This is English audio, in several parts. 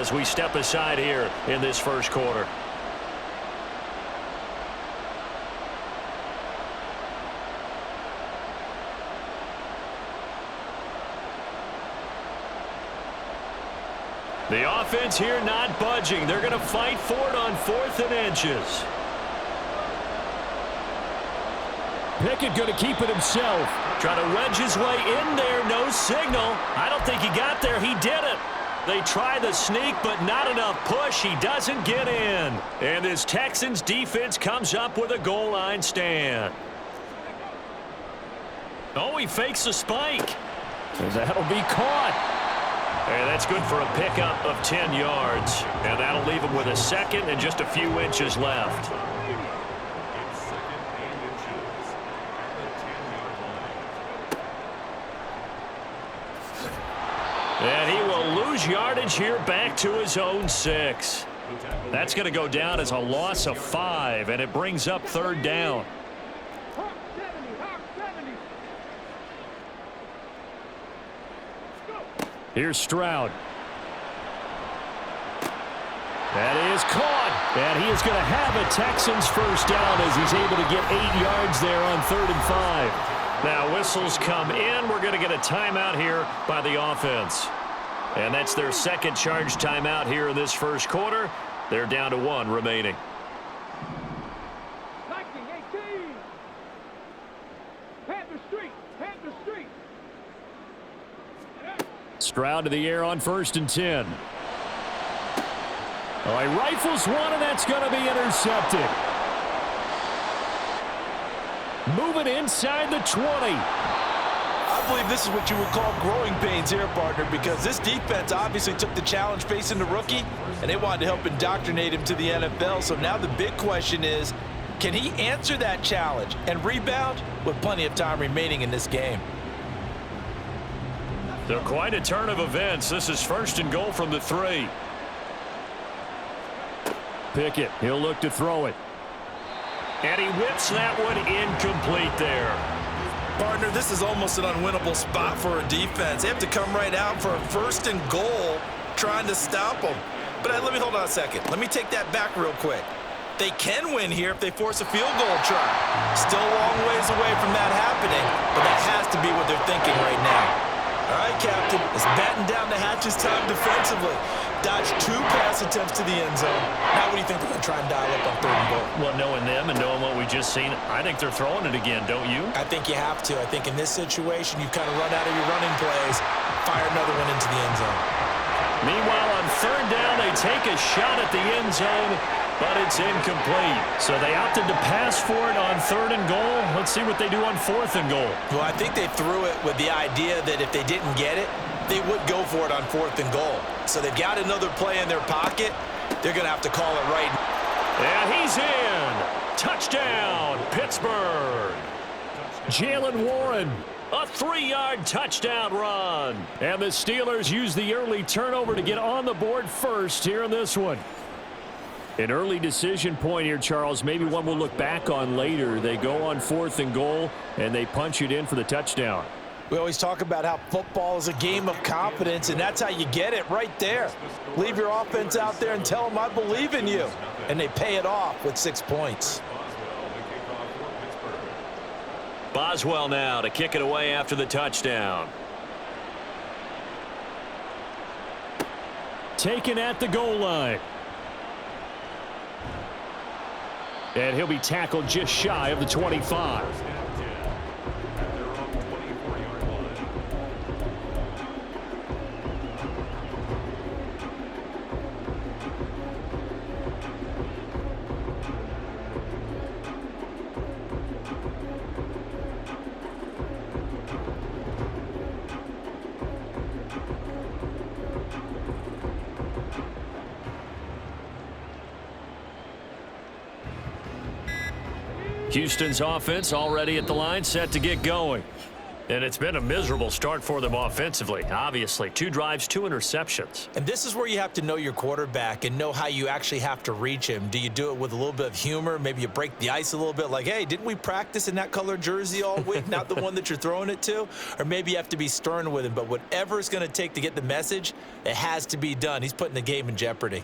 as we step aside here in this first quarter. The offense here not budging. They're going to fight for it on 4th and inches. Pickett going to keep it himself. Trying to wedge his way in there. No signal. I don't think he got there. He did it. They try the sneak, but not enough push. He doesn't get in. And this Texans defense comes up with a goal line stand. Oh, he fakes a spike. That'll be caught. And that's good for a pickup of 10 yards. And that'll leave him with a second and just a few inches left. And he will lose yardage here back to his own 6. That's going to go down as a loss of 5, and it brings up 3rd down. Here's Stroud. That is caught. And he is going to have a Texans first down as he's able to get 8 yards there on 3rd and 5. Now whistles come in. We're going to get a timeout here by the offense. And that's their second charge timeout here in this first quarter. They're down to 1 remaining. Stroud to the air on 1st and 10. Oh, he rifles one, and that's going to be intercepted. Moving inside the 20. I believe this is what you would call growing pains here, partner, because this defense obviously took the challenge facing the rookie, and they wanted to help indoctrinate him to the NFL. So now the big question is, can he answer that challenge and rebound with plenty of time remaining in this game? So quite a turn of events. This is 1st and goal from the 3. Pickett, he'll look to throw it. And he whips that one incomplete there. Partner, this is almost an unwinnable spot for a defense. They have to come right out for a 1st and goal trying to stop them. But let me hold on a second. Let me take that back real quick. They can win here if they force a field goal try. Still a long ways away from that happening, but that has to be what they're thinking right now. All right, Captain, it's batten down the hatches time defensively. Dodged 2 pass attempts to the end zone. Now what do you think they're going to try and dial up on 3rd and goal? Well, knowing them and knowing what we just seen, I think they're throwing it again, don't you? I think you have to. I think in this situation, you kind of run out of your running plays, fire another one into the end zone. Meanwhile, on 3rd down, they take a shot at the end zone, but it's incomplete. So they opted to pass for it on 3rd and goal. Let's see what they do on 4th and goal. Well, I think they threw it with the idea that if they didn't get it, they would go for it on 4th and goal. So they've got another play in their pocket. They're going to have to call it right. And he's in. Touchdown, Pittsburgh. Jalen Warren. A 3-yard touchdown run. And the Steelers use the early turnover to get on the board first here in this one. An early decision point here, Charles. Maybe one we'll look back on later. They go on 4th and goal, and they punch it in for the touchdown. We always talk about how football is a game of confidence, and that's how you get it right there. Leave your offense out there and tell them I believe in you. And they pay it off with 6 points. Boswell now to kick it away after the touchdown. Taken at the goal line. And he'll be tackled just shy of the 25. Houston's offense already at the line, set to get going. And it's been a miserable start for them offensively. Obviously, 2 drives, 2 interceptions. And this is where you have to know your quarterback and know how you actually have to reach him. Do you do it with a little bit of humor? Maybe you break the ice a little bit like, hey, didn't we practice in that color jersey all week? Not the one that you're throwing it to? Or maybe you have to be stern with him. But whatever it's going to take to get the message, it has to be done. He's putting the game in jeopardy.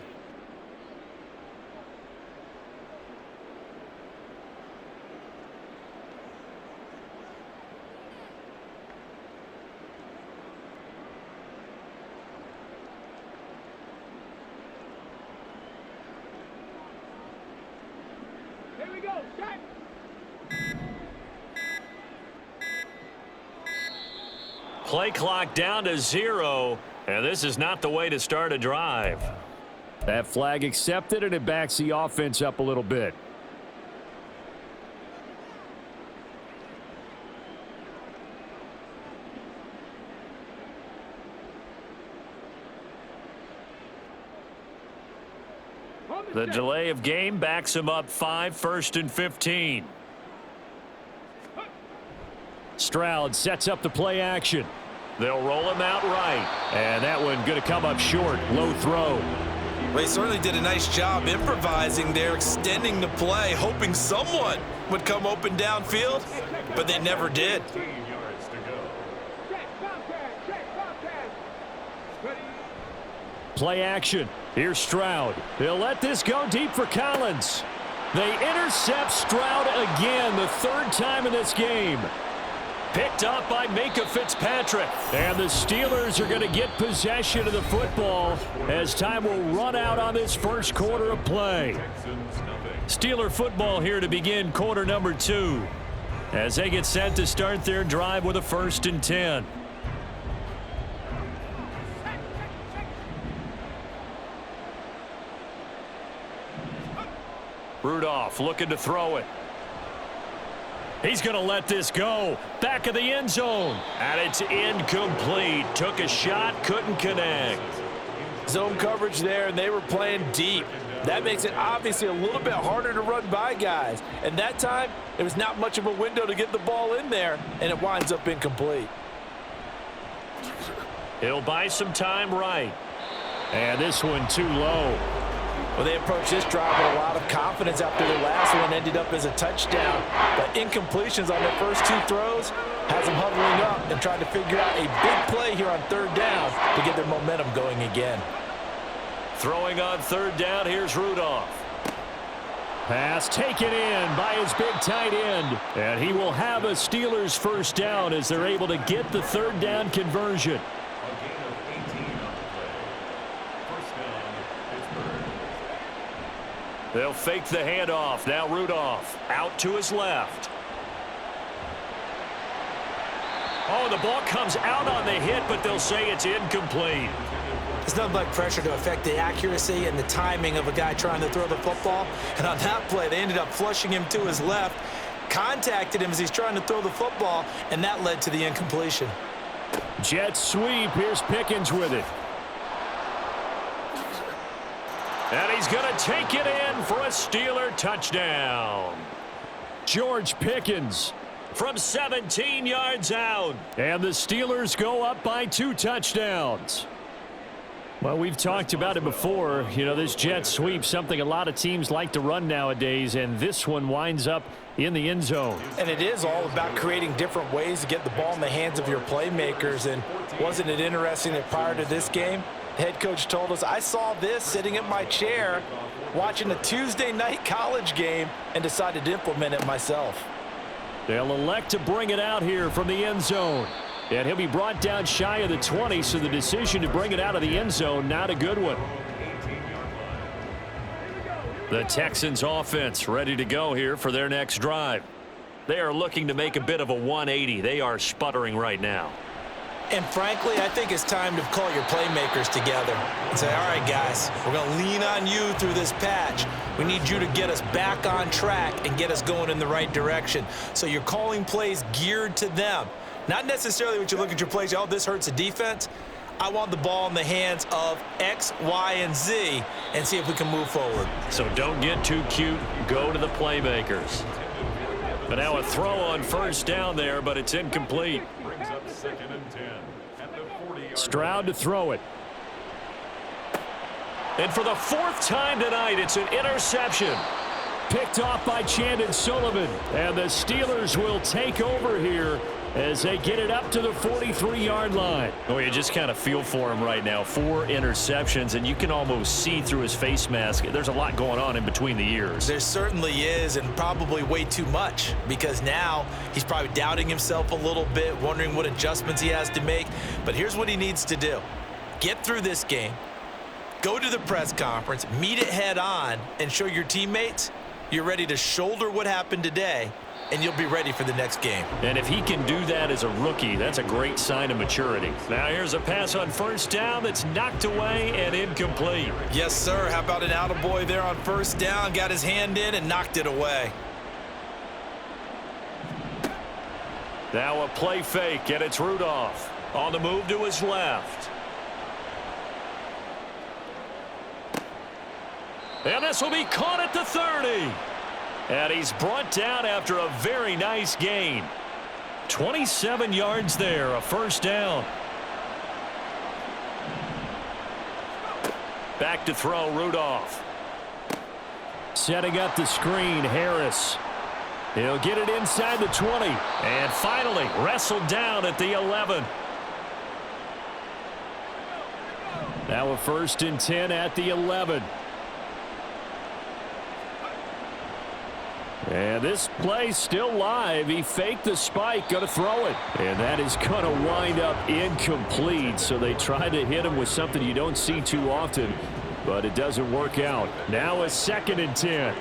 Play clock down to 0, and this is not the way to start a drive. That flag accepted, and it backs the offense up a little bit. The delay of game backs him up 5, 1st and 15. Stroud sets up the play action. They'll roll him out right. And that one going to come up short. Low throw. Well, he certainly did a nice job improvising there, extending the play, hoping someone would come open downfield, but they never did. Play action. Here's Stroud. They'll let this go deep for Collins. They intercept Stroud again, the 3rd time in this game. Picked up by Minka Fitzpatrick. And the Steelers are going to get possession of the football as time will run out on this first quarter of play. Steeler football here to begin quarter number 2 as they get set to start their drive with a 1st and 10. Rudolph looking to throw it. He's going to let this go. Back of the end zone. And it's incomplete. Took a shot, couldn't connect. Zone coverage there, and they were playing deep. That makes it obviously a little bit harder to run by guys. And that time, there was not much of a window to get the ball in there, and it winds up incomplete. He'll buy some time right. And this one too low. Well, they approached this drive with a lot of confidence after the last one ended up as a touchdown. But incompletions on their first 2 throws has them huddling up and trying to figure out a big play here on 3rd down to get their momentum going again. Throwing on 3rd down, here's Rudolph. Pass taken in by his big tight end. And he will have a Steelers 1st down as they're able to get the 3rd down conversion. They'll fake the handoff. Now Rudolph out to his left. Oh, the ball comes out on the hit, but they'll say it's incomplete. It's nothing like pressure to affect the accuracy and the timing of a guy trying to throw the football. And on that play, they ended up flushing him to his left, contacted him as he's trying to throw the football, and that led to the incompletion. Jet sweep. Here's Pickens with it. And he's going to take it in for a Steeler touchdown. George Pickens from 17 yards out. And the Steelers go up by 2 touchdowns. Well, we've talked about it before. You know, this jet sweep, something a lot of teams like to run nowadays, and this one winds up in the end zone. And it is all about creating different ways to get the ball in the hands of your playmakers. And wasn't it interesting that prior to this game, the head coach told us, I saw this sitting in my chair watching a Tuesday night college game and decided to implement it myself. They'll elect to bring it out here from the end zone. And he'll be brought down shy of the 20, so the decision to bring it out of the end zone, not a good one. The Texans offense ready to go here for their next drive. They are looking to make a bit of a 180. They are sputtering right now. And frankly, I think it's time to call your playmakers together and say, all right, guys, we're going to lean on you through this patch. We need you to get us back on track and get us going in the right direction. So you're calling plays geared to them. Not necessarily what you look at your plays, oh, this hurts the defense. I want the ball in the hands of X, Y, and Z and see if we can move forward. So don't get too cute. Go to the playmakers. But now a throw on 1st down there, but it's incomplete. Stroud to throw it. And for the fourth time tonight, it's an interception. Picked off by Chandon Sullivan. And the Steelers will take over here as they get it up to the 43-yard line. Oh, you just kind of feel for him right now. 4 interceptions, and you can almost see through his face mask. There's a lot going on in between the ears. There certainly is, and probably way too much, because now he's probably doubting himself a little bit, wondering what adjustments he has to make. But here's what he needs to do. Get through this game, go to the press conference, meet it head on, and show your teammates you're ready to shoulder what happened today, and you'll be ready for the next game. And if he can do that as a rookie, that's a great sign of maturity. Now here's a pass on first down that's knocked away and incomplete. Yes, sir. How about an attaboy there on first down? Got his hand in and knocked it away. Now a play fake, and it's Rudolph on the move to his left. And this will be caught at the 30. And he's brought down after a very nice gain. 27 yards there, a first down. Back to throw, Rudolph. Setting up the screen, Harris. He'll get it inside the 20. And finally wrestled down at the 11. Now a 1st and 10 at the 11. And this play's still live. He faked the spike, going to throw it. And that is going to wind up incomplete. So they try to hit him with something you don't see too often, but it doesn't work out. Now a 2nd and 10.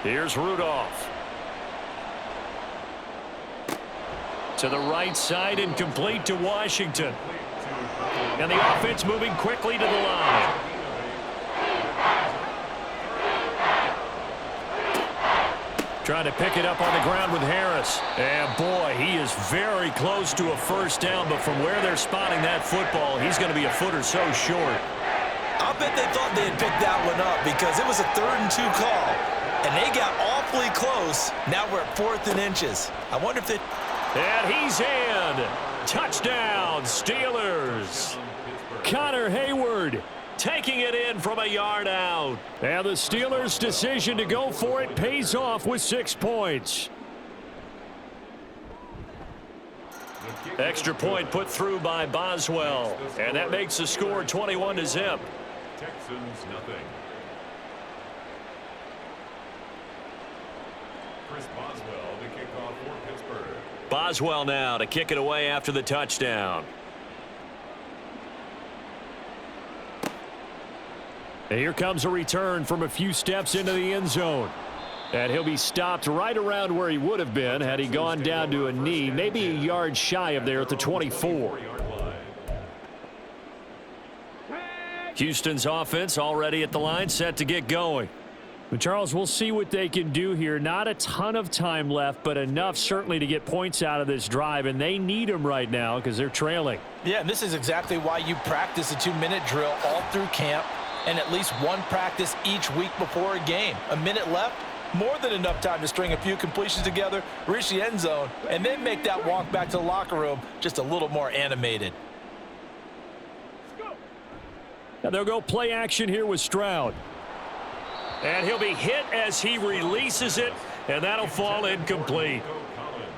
Here's Rudolph. To the right side and complete to Washington. And the offense moving quickly to the line. Trying to pick it up on the ground with Harris. And boy, he is very close to a first down, but from where they're spotting that football, he's going to be a foot or so short. I'll bet they thought they had picked that one up because it was a 3rd and 2 call, and they got awfully close. Now we're at 4th and inches. I wonder if they... And he's in. Touchdown, Steelers. Connor Hayward taking it in from a yard out. And the Steelers' decision to go for it pays off with 6 points. Extra point put through by Boswell. And that makes the score 21-0. Texans nothing. Chris Boswell to kick off for Pittsburgh. Boswell now to kick it away after the touchdown. And here comes a return from a few steps into the end zone. And he'll be stopped right around where he would have been had he gone down to a knee, maybe a yard shy of there at the 24. Houston's offense already at the line, set to get going. But Charles, we'll see what they can do here. Not a ton of time left, but enough certainly to get points out of this drive, and they need them right now because they're trailing. Yeah, and this is exactly why you practice a 2-minute drill all through camp and at least one practice each week before a game. A minute left, more than enough time to string a few completions together, reach the end zone, and then make that walk back to the locker room just a little more animated. Now they'll go play action here with Stroud. And he'll be hit as he releases it, and that'll fall incomplete.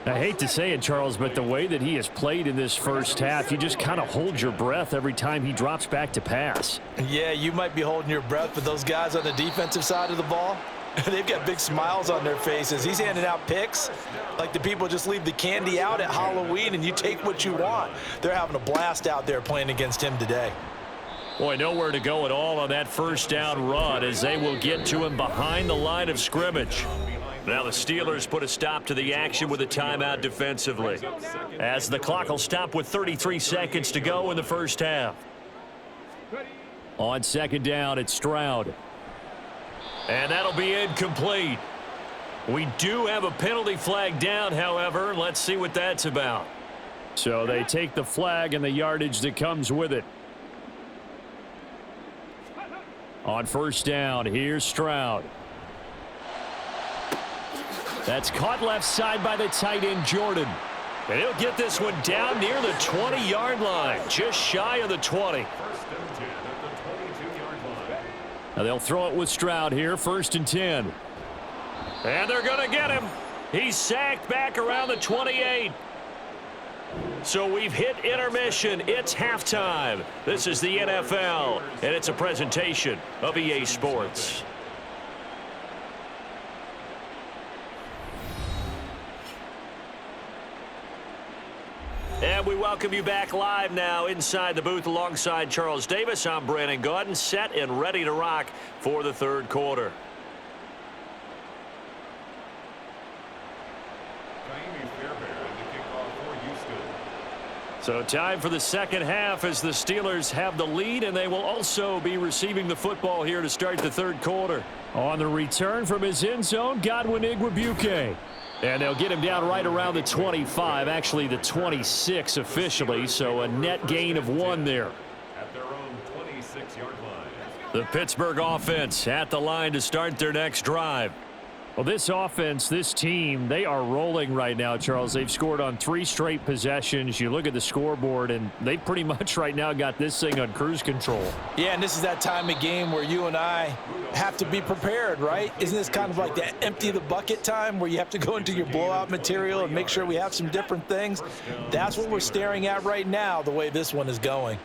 I hate to say it, Charles, but the way that he has played in this first half, you just kind of hold your breath every time he drops back to pass. Yeah, you might be holding your breath, but those guys on the defensive side of the ball, they've got big smiles on their faces. He's handing out picks like the people just leave the candy out at Halloween and you take what you want. They're having a blast out there playing against him today. Boy, nowhere to go at all on that first down run as they will get to him behind the line of scrimmage. Now the Steelers put a stop to the action with a timeout defensively, as the clock will stop with 33 seconds to go in the first half. On second down, it's Stroud. And that'll be incomplete. We do have a penalty flag down, however. Let's see what that's about. So they take the flag and the yardage that comes with it. On first down, here's Stroud. That's caught left side by the tight end, Jordan. And he'll get this one down near the 20-yard line, just shy of the 20. First and 10 at the 22-yard line. Now they'll throw it with Stroud here, 1st and 10. And they're going to get him. He's sacked back around the 28. So we've hit intermission. It's halftime. This is the NFL, and it's a presentation of EA Sports. And we welcome you back live now inside the booth alongside Charles Davis. I'm Brandon Gaudin, set and ready to rock for the third quarter. So time for the second half as the Steelers have the lead, and they will also be receiving the football here to start the third quarter. On the return from his end zone, Godwin Igwebuike. And they'll get him down right around the 25, actually the 26 officially, so a net gain of 1 there. At their own 26-yard line. The Pittsburgh offense at the line to start their next drive. Well, this offense, this team, they are rolling right now, Charles. They've scored on 3 straight possessions. You look at the scoreboard, and they pretty much right now got this thing on cruise control. Yeah, and this is that time of game where you and I have to be prepared, right? Isn't this kind of like that empty the bucket time where you have to go into your blowout material and make sure we have some different things? That's what we're staring at right now, the way this one is going.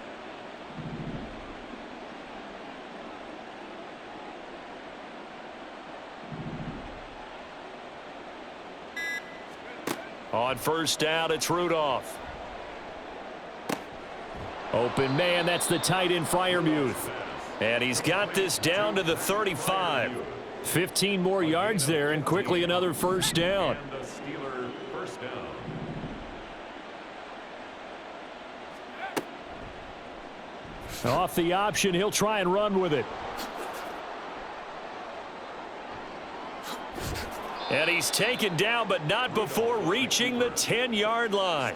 On first down, it's Rudolph. Open man, that's the tight end Freiermuth. And he's got this down to the 35. 15 more yards there, and quickly another first down. And the Steeler first down. Off the option, he'll try and run with it. And he's taken down, but not before reaching the 10-yard line.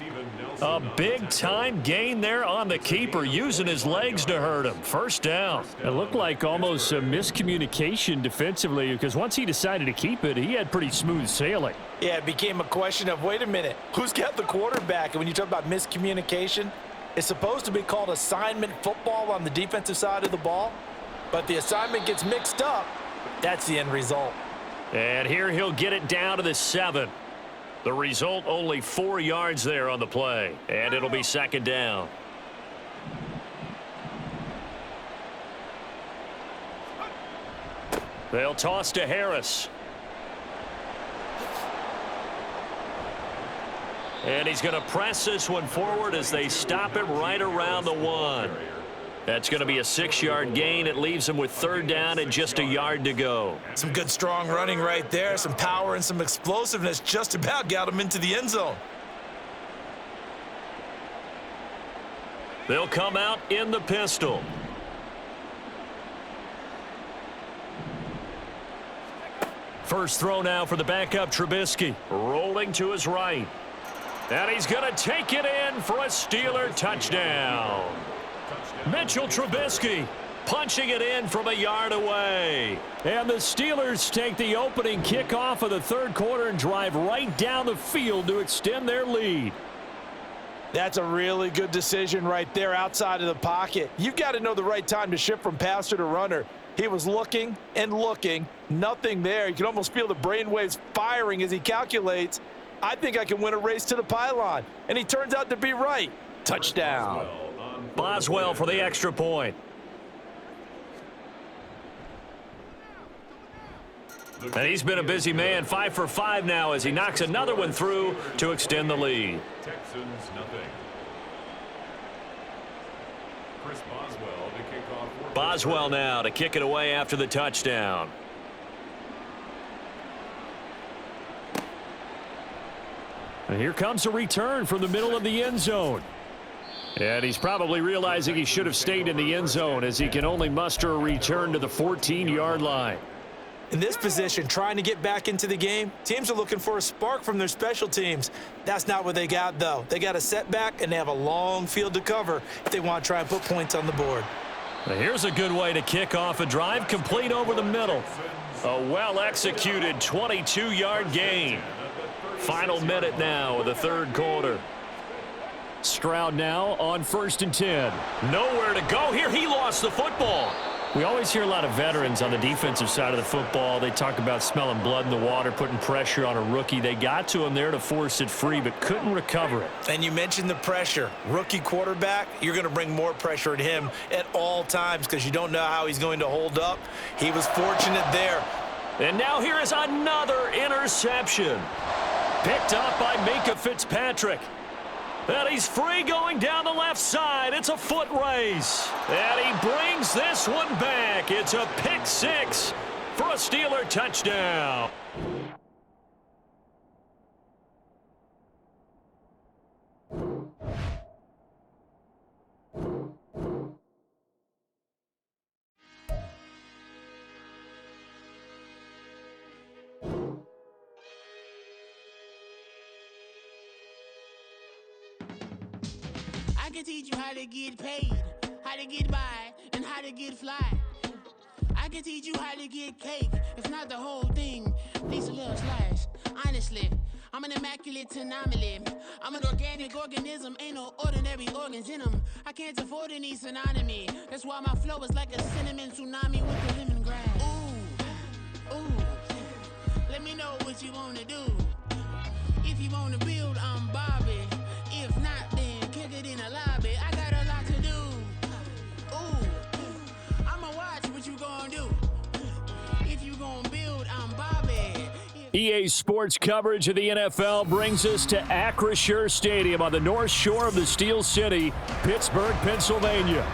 A big-time gain there on the keeper, using his legs to hurt him. First down. It looked like almost a miscommunication defensively, because once he decided to keep it, he had pretty smooth sailing. Yeah, it became a question of, wait a minute, who's got the quarterback? And when you talk about miscommunication, it's supposed to be called assignment football on the defensive side of the ball, but the assignment gets mixed up. That's the end result. And here he'll get it down to the 7. The result, only 4 yards there on the play. And it'll be second down. They'll toss to Harris. And he's going to press this one forward as they stop him right around the 1. That's going to be a 6-yard gain. It leaves him with third down and just a yard to go. Some good, strong running right there. Some power and some explosiveness just about got him into the end zone. They'll come out in the pistol. First throw now for the backup Trubisky. Rolling to his right. And he's going to take it in for a Steeler touchdown. Mitchell Trubisky punching it in from a yard away. And the Steelers take the opening kickoff of the third quarter and drive right down the field to extend their lead. That's a really good decision right there outside of the pocket. You've got to know the right time to shift from passer to runner. He was looking and looking, nothing there. You can almost feel the brainwaves firing as he calculates, I think I can win a race to the pylon. And he turns out to be right. Touchdown. Boswell for the extra point. And he's been a busy man, 5 for 5 now as he knocks another one through to extend the lead. Texans nothing. Chris Boswell to kick off. Boswell now to kick it away after the touchdown. And here comes a return from the middle of the end zone. And he's probably realizing he should have stayed in the end zone as he can only muster a return to the 14-yard line. In this position, trying to get back into the game, teams are looking for a spark from their special teams. That's not what they got, though. They got a setback, and they have a long field to cover if they want to try and put points on the board. Now here's a good way to kick off a drive, complete over the middle. A well-executed 22-yard gain. Final minute now of the third quarter. Stroud now on 1st and 10. Nowhere to go here. He lost the football. We always hear a lot of veterans on the defensive side of the football. They talk about smelling blood in the water, putting pressure on a rookie. They got to him there to force it free, but couldn't recover it. And you mentioned the pressure. Rookie quarterback, you're going to bring more pressure at him at all times because you don't know how he's going to hold up. He was fortunate there. And now here is another interception. Picked up by Minkah Fitzpatrick. And he's free going down the left side. It's a foot race. And he brings this one back. It's a pick six for a Steeler touchdown. I can teach you how to get paid, how to get by, and how to get fly. I can teach you how to get cake, if not the whole thing, at least a little slice. Honestly, I'm an immaculate anomaly. I'm an organic organism, ain't no ordinary organs in them. I can't afford any synonymy. That's why my flow is like a cinnamon tsunami with the lemongrass. Ooh, ooh, let me know what you wanna do. If you wanna build, I'm Bobby. If not, then kick it in the lobby. I got a lot to do. Ooh, I'ma watch what you gonna do. If you gonna build, I'm Bobby. EA Sports coverage of the NFL brings us to Acrisure Stadium on the north shore of the Steel City, Pittsburgh, Pennsylvania.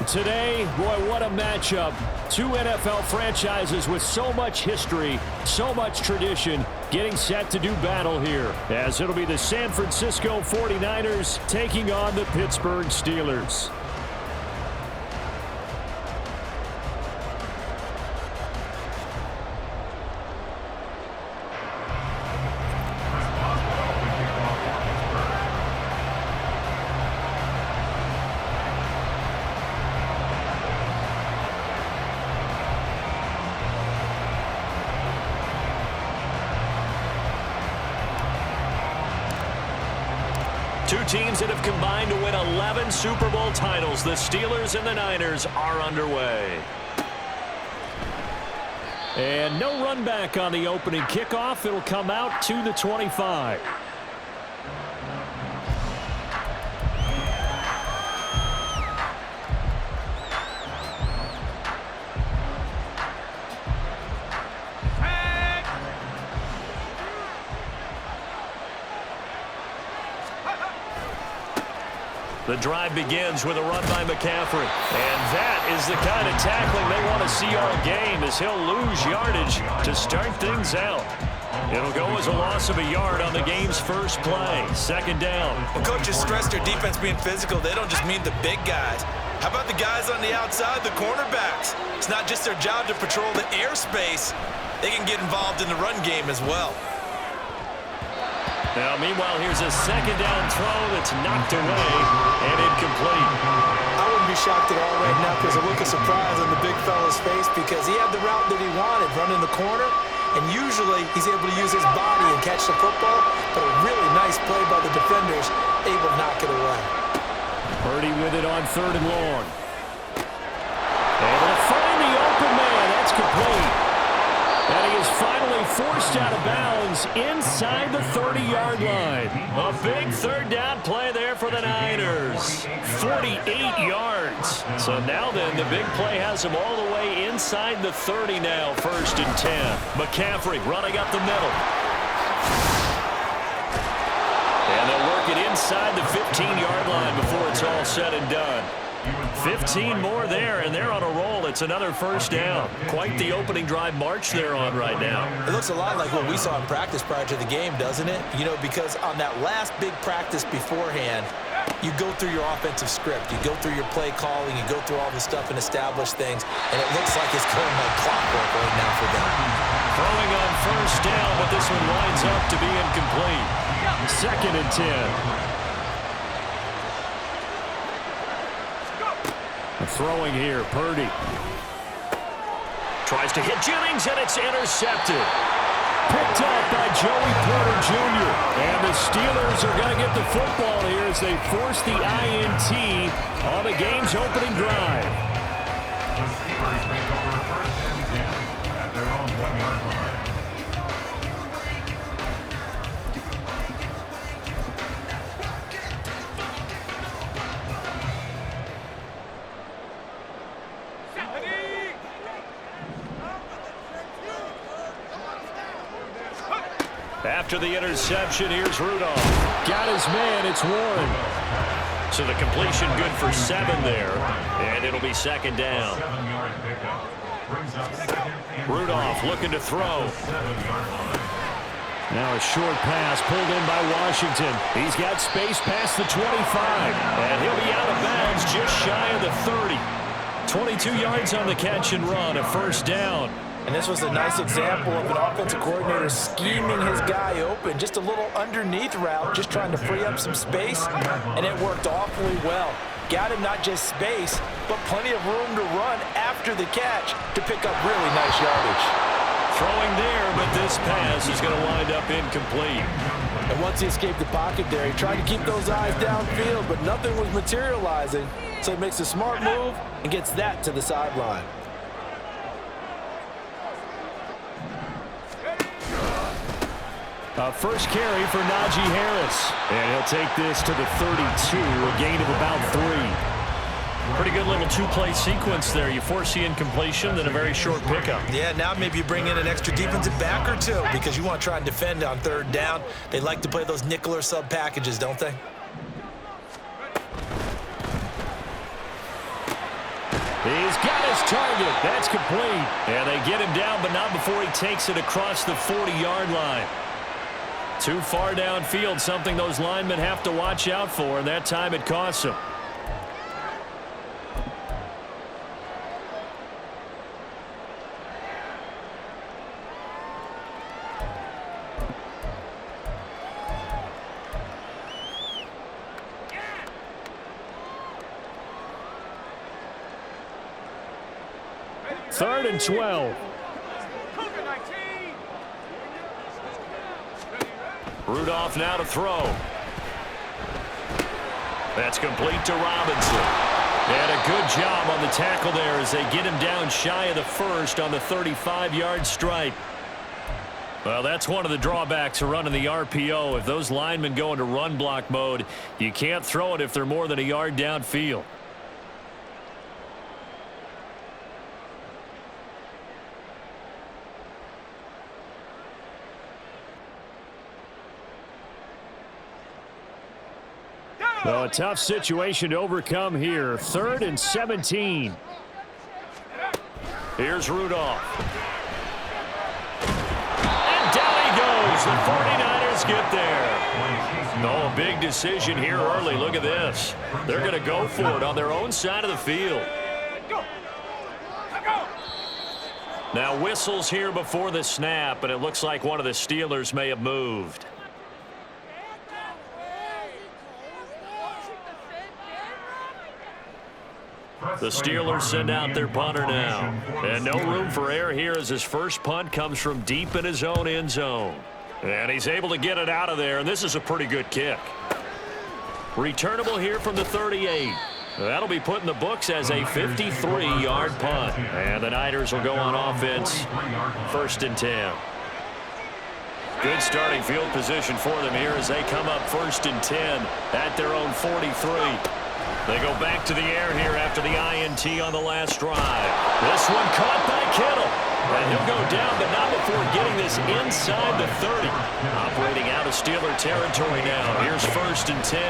Today, boy, what a matchup. Two NFL franchises with so much history, so much tradition, getting set to do battle here, as it'll be the San Francisco 49ers taking on the Pittsburgh Steelers. Two teams that have combined to win 11 Super Bowl titles. The Steelers and the Niners are underway. And no run back on the opening kickoff. It'll come out to the 25. The drive begins with a run by McCaffrey. And that is the kind of tackling they want to see all game, as he'll lose yardage to start things out. It'll go as a loss of a yard on the game's first play. Second down. Well, coaches stress their defense being physical. They don't just mean the big guys. How about the guys on the outside, the cornerbacks? It's not just their job to patrol the airspace. They can get involved in the run game as well. Now, meanwhile, here's a second down throw that's knocked away and incomplete. I wouldn't be shocked at all right now because a look of surprise on the big fella's face because he had the route that he wanted, running the corner, and usually he's able to use his body and catch the football, but a really nice play by the defenders, able to knock it away. Purdy with it on 3rd and long. Able to find the open man. That's complete. And he is finally forced out of bounds inside the 30-yard line. A big third down play there for the Niners. 48 yards. So now then, the big play has him all the way inside the 30 now, 1st and 10. McCaffrey running up the middle. And they'll work it inside the 15-yard line before it's all said and done. 15 more there, and they're on a roll. It's another first down. Quite the opening drive march they're on right now. It looks a lot like what we saw in practice prior to the game, doesn't it? You know, because on that last big practice beforehand, you go through your offensive script. You go through your play calling. You go through all the stuff and establish things, and it looks like it's going like clockwork right now for them. Throwing on first down, but this one winds up to be incomplete. 2nd and 10. Throwing here, Purdy. Tries to hit Jennings, and it's intercepted. Picked up by Joey Porter Jr. And the Steelers are going to get the football here as they force the INT on the game's opening drive. The Steelers take over first and 10 at their own 1-yard line. After the interception, here's Rudolph. Got his man, it's Warren. So the completion good for 7 there, and it'll be second down. 7-yard pickup. Brings up second and Rudolph looking to throw. 7-yard line. Now a short pass pulled in by Washington. He's got space past the 25, and he'll be out of bounds just shy of the 30. 22 yards on the catch and run, a first down. And this was a nice example of an offensive coordinator scheming his guy open. Just a little underneath route, just trying to free up some space, and it worked awfully well. Got him not just space, but plenty of room to run after the catch to pick up really nice yardage. Throwing there, but this pass is going to wind up incomplete. And once he escaped the pocket there, he tried to keep those eyes downfield, but nothing was materializing. So he makes a smart move and gets that to the sideline. First carry for Najee Harris. And he'll take this to the 32, a gain of about 3. Pretty good little two-play sequence there. You force the incompletion, then a very short pickup. Yeah, now maybe you bring in an extra defensive back or two because you want to try and defend on third down. They like to play those nickel or sub packages, don't they? He's got his target. That's complete. And they get him down, but not before he takes it across the 40-yard line. Too far downfield, something those linemen have to watch out for, and that time it costs them. Third and 12. Rudolph now to throw. That's complete to Robinson. And a good job on the tackle there as they get him down shy of the first on the 35-yard stripe. Well, that's one of the drawbacks of running the RPO. If those linemen go into run block mode, you can't throw it if they're more than a yard downfield. So a tough situation to overcome here. 3rd and 17. Here's Rudolph. And down he goes. The 49ers get there. No, a big decision here early. Look at this. They're going to go for it on their own side of the field. Now whistles here before the snap, and it looks like one of the Steelers may have moved. The Steelers send out their punter now. And no room for error here as his first punt comes from deep in his own end zone. And he's able to get it out of there, and this is a pretty good kick. Returnable here from the 38. That'll be put in the books as a 53-yard punt. And the Niners will go on offense, 1st and 10. Good starting field position for them here as they come up 1st and 10 at their own 43. They go back to the air here after the INT on the last drive. This one caught by Kittle. And he'll go down, but not before getting this inside the 30. Operating out of Steeler territory now. Here's 1st and 10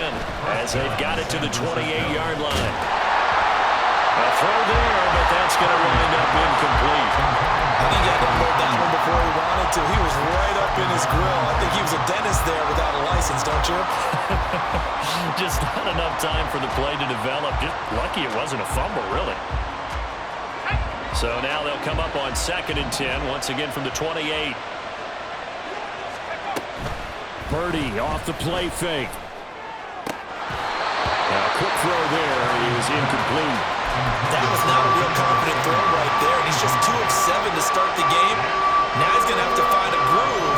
as they've got it to the 28-yard line. A throw there, but that's going to wind up incomplete. I think he had to unload that one before he wanted to. He was right up in his grill. I think he was a dentist there without a license, don't you? Just not enough time for the play to develop. Just lucky it wasn't a fumble, really. So now they'll come up on 2nd and 10, once again from the 28. Purdy off the play fake. A quick throw there is incomplete. That was not a real confident throw right there. And he's just 2 of 7 to start the game. Now he's going to have to find a groove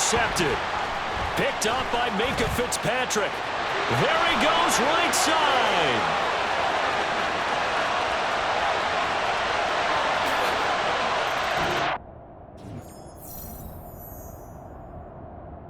intercepted. Picked up by Minka Fitzpatrick. There he goes right side.